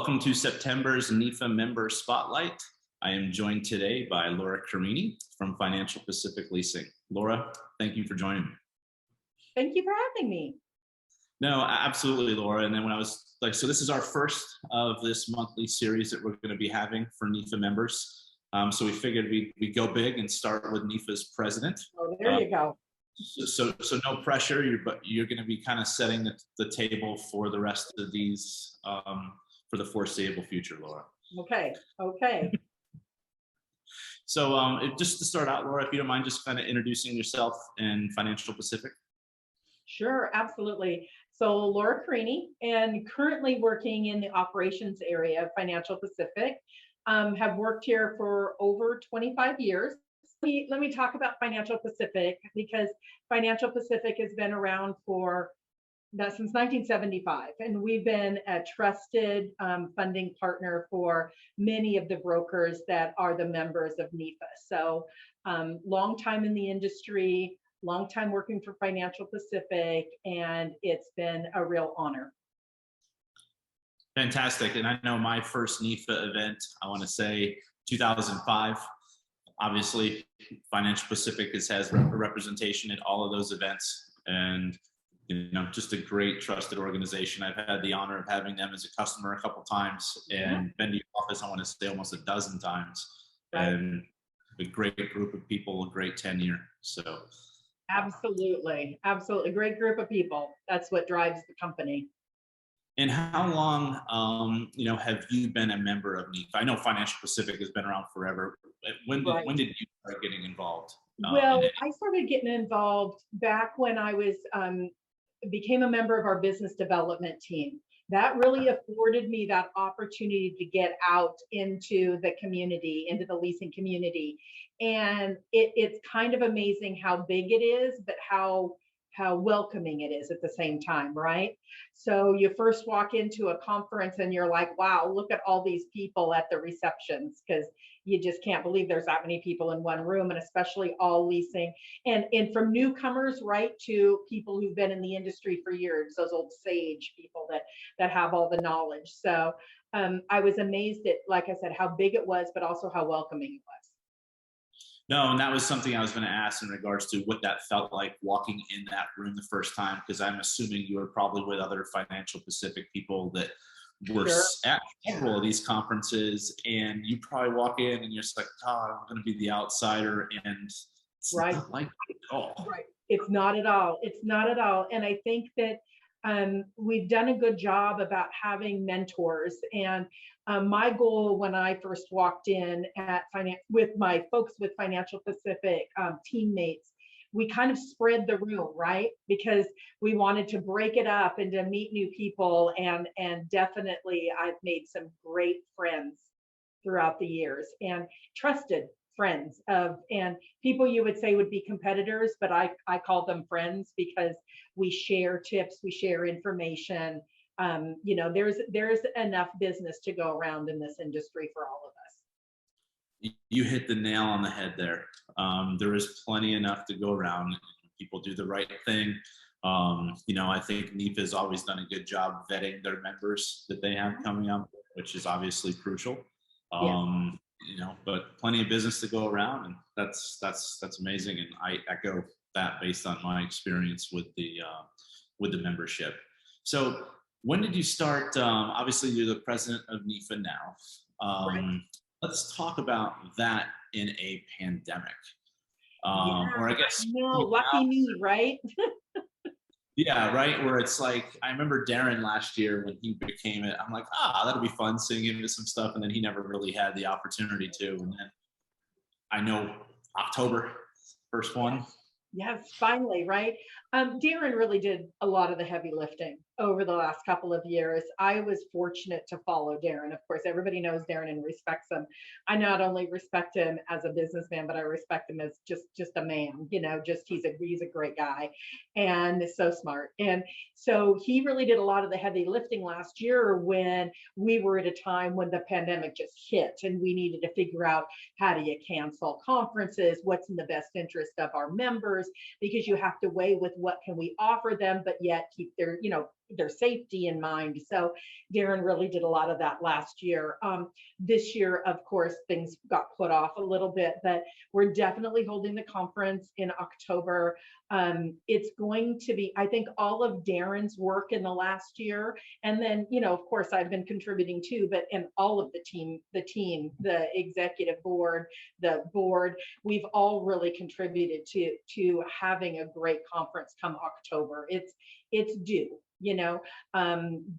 Welcome to September's NEFA Member Spotlight. I am joined today by Laura Carini from Financial Pacific Leasing. Laura, thank you for joining me. Thank you for having me. No, absolutely, Laura. And then when I was like, so this is our first of this monthly series that we're going to be having for NEFA members. So we figured we'd go big and start with NEFA's president. Oh, there you go. So no pressure, but you're going to be kind of setting the table for the rest of these for the foreseeable future, Laura. Okay. So just to start out, Laura, if you don't mind just kind of introducing yourself and Financial Pacific. Sure, absolutely. So Laura Carini, and currently working in the operations area of Financial Pacific. Have worked here for over 25 years. Let me talk about Financial Pacific, because Financial Pacific has been around since 1975, and we've been a trusted funding partner for many of the brokers that are the members of NEFA. So long time in the industry, long time working for Financial Pacific, and it's been a real honor. Fantastic. And I know my first NEFA event, I want to say 2005. Obviously, Financial Pacific has representation at all of those events, and just a great trusted organization. I've had the honor of having them as a customer a couple times, and been to your office, I want to say almost a dozen times. Right. And a great group of people, a great tenure. So absolutely, great group of people. That's what drives the company. And how long, have you been a member of NEFA? I know Financial Pacific has been around forever. When did you start getting involved? Well, I started getting involved back when I became a member of our business development team. That really afforded me that opportunity to get out into the community, into the leasing community. And it's kind of amazing how big it is, but how welcoming it is at the same time, right? So you first walk into a conference and you're like, wow, look at all these people at the receptions, because you just can't believe there's that many people in one room, and especially all leasing. And from newcomers right to people who've been in the industry for years, those old sage people that have all the knowledge. So I was amazed at, like I said, how big it was, but also how welcoming it was. No, and that was something I was going to ask in regards to what that felt like walking in that room the first time, because I'm assuming you were probably with other Financial Pacific people that were at several of these conferences, and you probably walk in and you're just like, I'm going to be the outsider, and it's not like it at all. Right. It's not at all. It's not at all. And I think that we've done a good job about having mentors. And my goal when I first walked in with my folks with Financial Pacific teammates, we kind of spread the room, right? Because we wanted to break it up and to meet new people. And definitely I've made some great friends throughout the years, and trusted friends and people you would say would be competitors, but I call them friends because we share tips, we share information. There's enough business to go around in this industry for all of us. You hit the nail on the head there. There is plenty enough to go around. People do the right thing. I think NEFA has always done a good job vetting their members that they have coming up, which is obviously crucial. But plenty of business to go around, and that's amazing. And I echo that based on my experience with the membership. So when did you start? Obviously, you're the president of NEFA now. Let's talk about that in a pandemic. Or I guess lucky me, right? Yeah, right. Where it's like, I remember Darren last year when he became it. I'm like, that'll be fun seeing him do some stuff, and then he never really had the opportunity to. And then I know October, first one. Yes, finally, right? Darren really did a lot of the heavy lifting over the last couple of years. I was fortunate to follow Darren. Of course, everybody knows Darren and respects him. I not only respect him as a businessman, but I respect him as just a man. He's a great guy, and so smart. And so he really did a lot of the heavy lifting last year when we were at a time when the pandemic just hit, and we needed to figure out, how do you cancel conferences? What's in the best interest of our members? Because you have to weigh with what can we offer them, but yet keep their, their safety in mind. So Darren really did a lot of that last year. This year, of course, things got put off a little bit, but we're definitely holding the conference in October. It's going to be, I think, all of Darren's work in the last year. And then, of course, I've been contributing too, but in all of the team, the executive board, the board, we've all really contributed to having a great conference come October. It's due,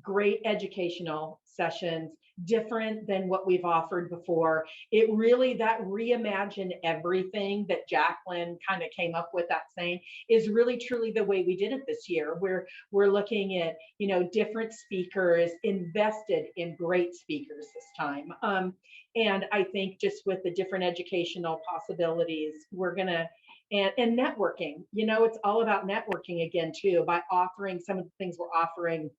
great educational sessions, different than what we've offered before. It really, that reimagine everything that Jacqueline kind of came up with, that saying, is really truly the way we did it this year. We're looking at, different speakers, invested in great speakers this time. And I think just with the different educational possibilities, we're gonna, and networking, it's all about networking again too. By offering some of the things we're offering,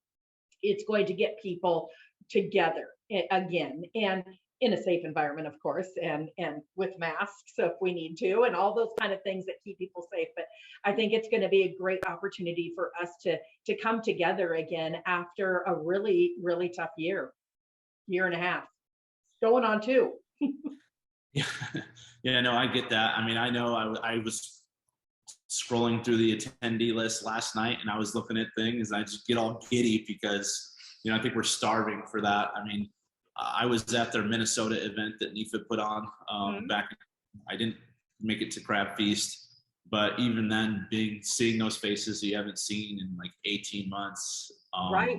it's going to get people together again, and in a safe environment, of course, and with masks, so if we need to, and all those kind of things that keep people safe. But I think it's going to be a great opportunity for us to come together again after a really, really tough year and a half, going on 2. Yeah, no, I get that. I mean, I know I was scrolling through the attendee list last night, and I was looking at things, and I just get all giddy because, I think we're starving for that. I mean, I was at their Minnesota event that NEFA put on back. I didn't make it to Crab Feast, but even then, seeing those faces you haven't seen in like 18 months. Right.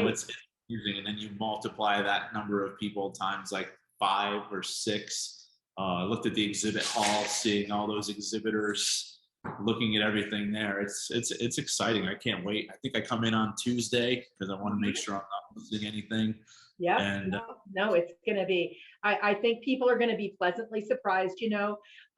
It's confusing, and then you multiply that number of people times like 5 or 6. Looked at the exhibit hall, seeing all those exhibitors, looking at everything there. It's exciting. I can't wait. I think I come in on Tuesday because I want to make sure I'm not missing anything. Yeah. And no, it's going to be, I think people are going to be pleasantly surprised.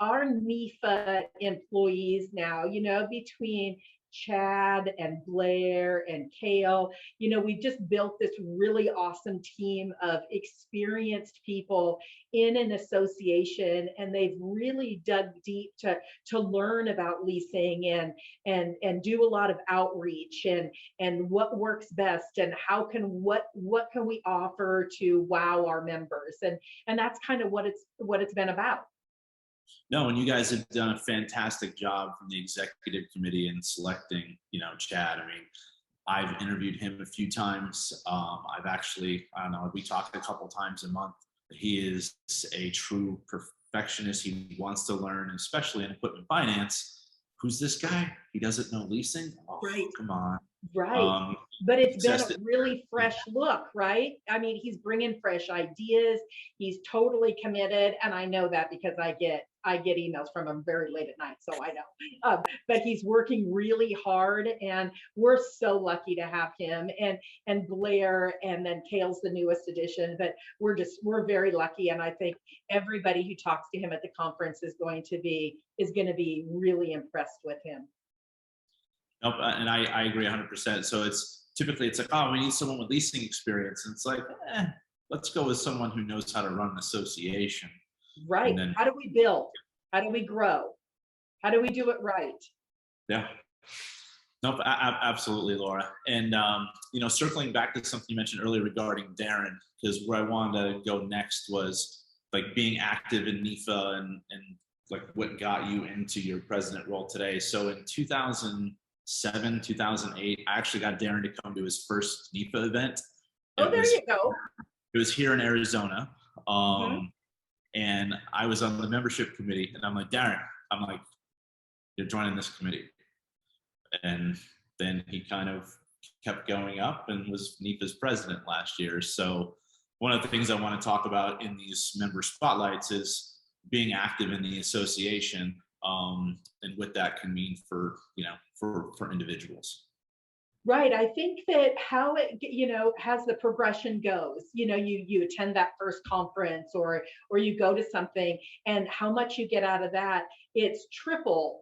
Our NEFA employees now, between Chad and Blair and Kale, we just built this really awesome team of experienced people in an association, and they've really dug deep to learn about leasing and do a lot of outreach and what works best, and what can we offer to wow our members, and that's kind of what it's been about. No, and you guys have done a fantastic job from the executive committee in selecting, Chad. I mean, I've interviewed him a few times. I've actually, I don't know, we talk a couple times a month. He is a true perfectionist. He wants to learn, especially in equipment finance. Who's this guy? He doesn't know leasing? Oh, right. Come on. Right. But it's been a really fresh look, right? I mean, he's bringing fresh ideas. He's totally committed. And I know that because I get emails from him very late at night. So I know, but he's working really hard, and we're so lucky to have him and Blair, and then Kale's the newest addition, but we're very lucky. And I think everybody who talks to him at the conference is going to be really impressed with him. Nope, and I agree 100%. So it's typically like, oh, we need someone with leasing experience, and it's like, let's go with someone who knows how to run an association. Right. Then, how do we build? How do we grow? How do we do it right? Yeah. Nope, absolutely, Laura. And circling back to something you mentioned earlier regarding Darren, because where I wanted to go next was like being active in NEFA and like what got you into your president role today. So in 2007, 2008, I actually got Darren to come to his first NEFA event. There you go. It was here in Arizona. And I was on the membership committee, and I'm like, Darren, you're joining this committee. And then he kind of kept going up and was NEFA's president last year. So one of the things I want to talk about in these member spotlights is being active in the association, and what that can mean for individuals. Right. I think that how it, as the progression goes, you attend that first conference or you go to something, and how much you get out of that, it's triple,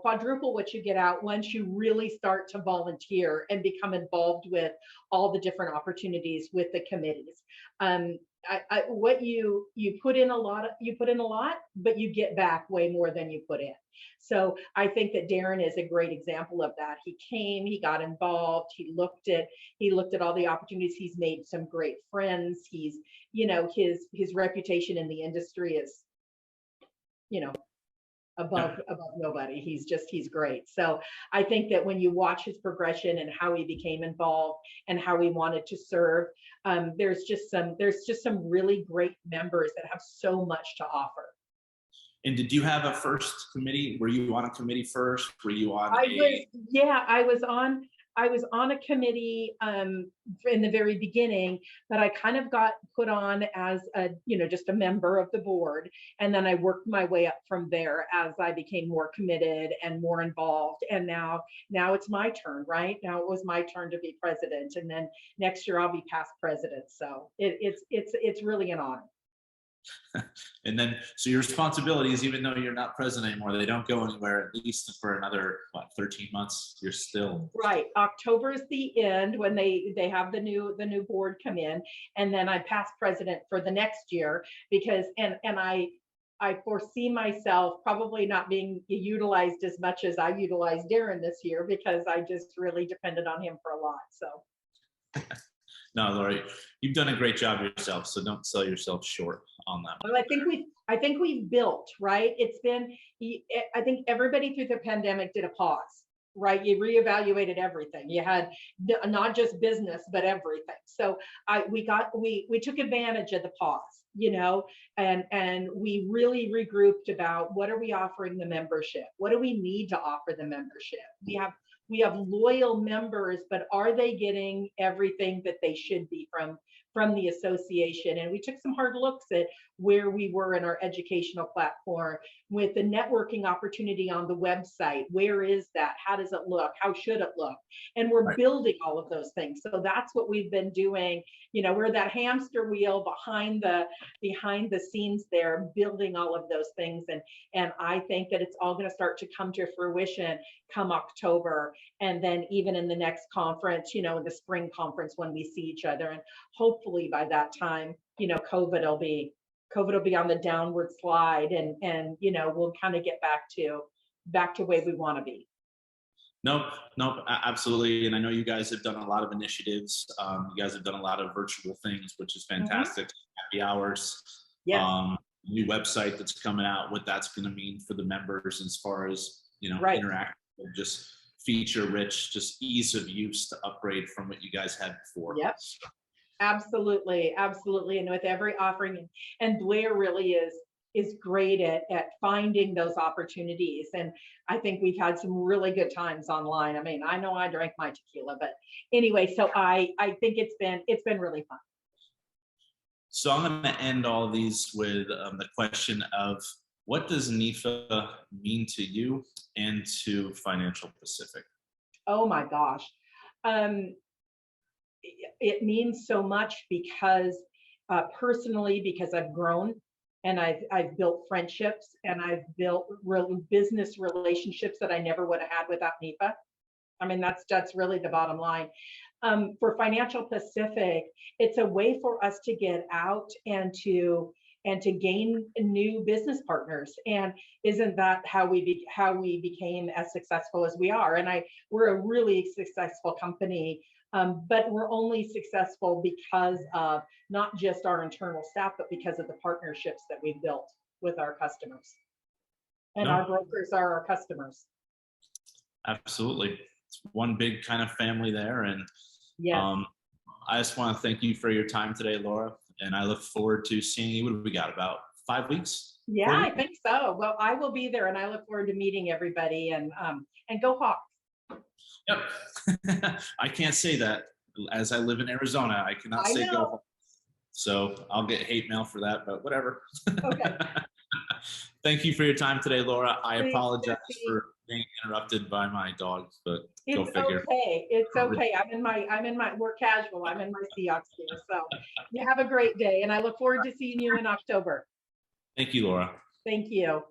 quadruple what you get out once you really start to volunteer and become involved with all the different opportunities with the committees. what you put in a lot, but you get back way more than you put in. So I think that Darren is a great example of that. He came, he got involved, he looked at all the opportunities. He's made some great friends. He's, his reputation in the industry is, above nobody. He's great. So I think that when you watch his progression and how he became involved and how he wanted to serve, there's just some really great members that have so much to offer. And did you have a first committee? Were you on a committee first? Were you on I was on a committee in the very beginning, but I kind of got put on as just a member of the board. And then I worked my way up from there as I became more committed and more involved. And now it's my turn, right? Now it was my turn to be president. And then next year I'll be past president. So it's really an honor. And then, so your responsibilities, even though you're not president anymore, they don't go anywhere, at least for another, 13 months, you're still. Right. October is the end when they have the new board come in, and then I pass president for the next year because, and I foresee myself probably not being utilized as much as I utilized Darren this year because I just really depended on him for a lot. So. No, Laura, you've done a great job yourself, so don't sell yourself short on that. Well, I think we've built, right? It's been, I think everybody through the pandemic did a pause, right? You reevaluated everything. You had not just business, but everything. So we took advantage of the pause, and we really regrouped about what are we offering the membership? What do we need to offer the membership? We have loyal members, but are they getting everything that they should be from the association? And we took some hard looks at where we were in our educational platform with the networking opportunity on the website. Where is that? How does it look? How should it look? And we're building all of those things. So that's what we've been doing. We're that hamster wheel behind the scenes there, building all of those things. And I think that it's all going to start to come to fruition come October. And then even in the next conference, in the spring conference when we see each other. And hopefully by that time, COVID will be on the downward slide, and we'll kind of get back to where we want to be. Nope, absolutely. And I know you guys have done a lot of initiatives. You guys have done a lot of virtual things, which is fantastic. Happy hours. Yeah. New website that's coming out, what that's going to mean for the members as far as, interact, just feature rich, just ease of use to upgrade from what you guys had before. Yep. Absolutely. And with every offering, and Blair really is great at finding those opportunities. And I think we've had some really good times online. I mean, I know I drank my tequila, but anyway, so I think it's been really fun. So I'm going to end all of these with the question of, what does NEFA mean to you and to Financial Pacific? Oh my gosh. It means so much because personally, because I've grown and I've built friendships and I've built business relationships that I never would have had without NEFA. I mean, that's really the bottom line. For Financial Pacific, it's a way for us to get out and to gain new business partners. And isn't that how we became as successful as we are? And we're a really successful company. But we're only successful because of not just our internal staff, but because of the partnerships that we've built with our customers. And our brokers are our customers. Absolutely. It's one big kind of family there. And yes. I just want to thank you for your time today, Laura. And I look forward to seeing you. What have we got, about 5 weeks? Yeah, I think so. Well, I will be there, and I look forward to meeting everybody, and go Hawks. Yep. I can't say that, as I live in Arizona. I cannot say go home. So I'll get hate mail for that, but whatever. Okay. Thank you for your time today, Laura. I apologize for being interrupted by my dogs, but go figure. Okay. It's okay. We're casual. I'm in my Seahawks gear. So you have a great day, and I look forward to seeing you in October. Thank you, Laura. Thank you.